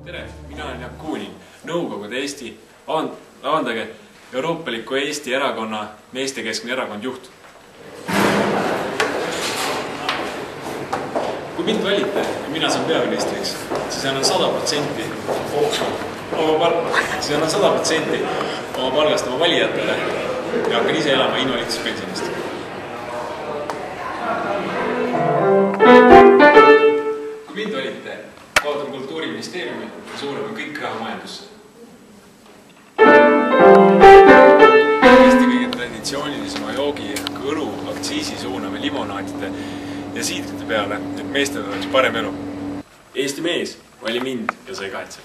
Tere, mina olen Jaak Kuuning, Nõukogude Eesti, avandage, Euroopaliku Eesti erakonna meestekeskne erakond juht. Kui mind valite ja mina saan peaministriks, siis annan 100% oma palgast oma valijatele ja hakkan ise elama invaliidsuspensionist. Kui mind valite, kaotan Kultuuriministeeriumi ja suureme kõik raha majandusse. Eesti kõige traditsioonilisema joogi õlu aktsiisi suuname limonaatide ja siidrite peale, et meestel oleks parem elu. Eesti mees, vali mind ja sa ei kahetse.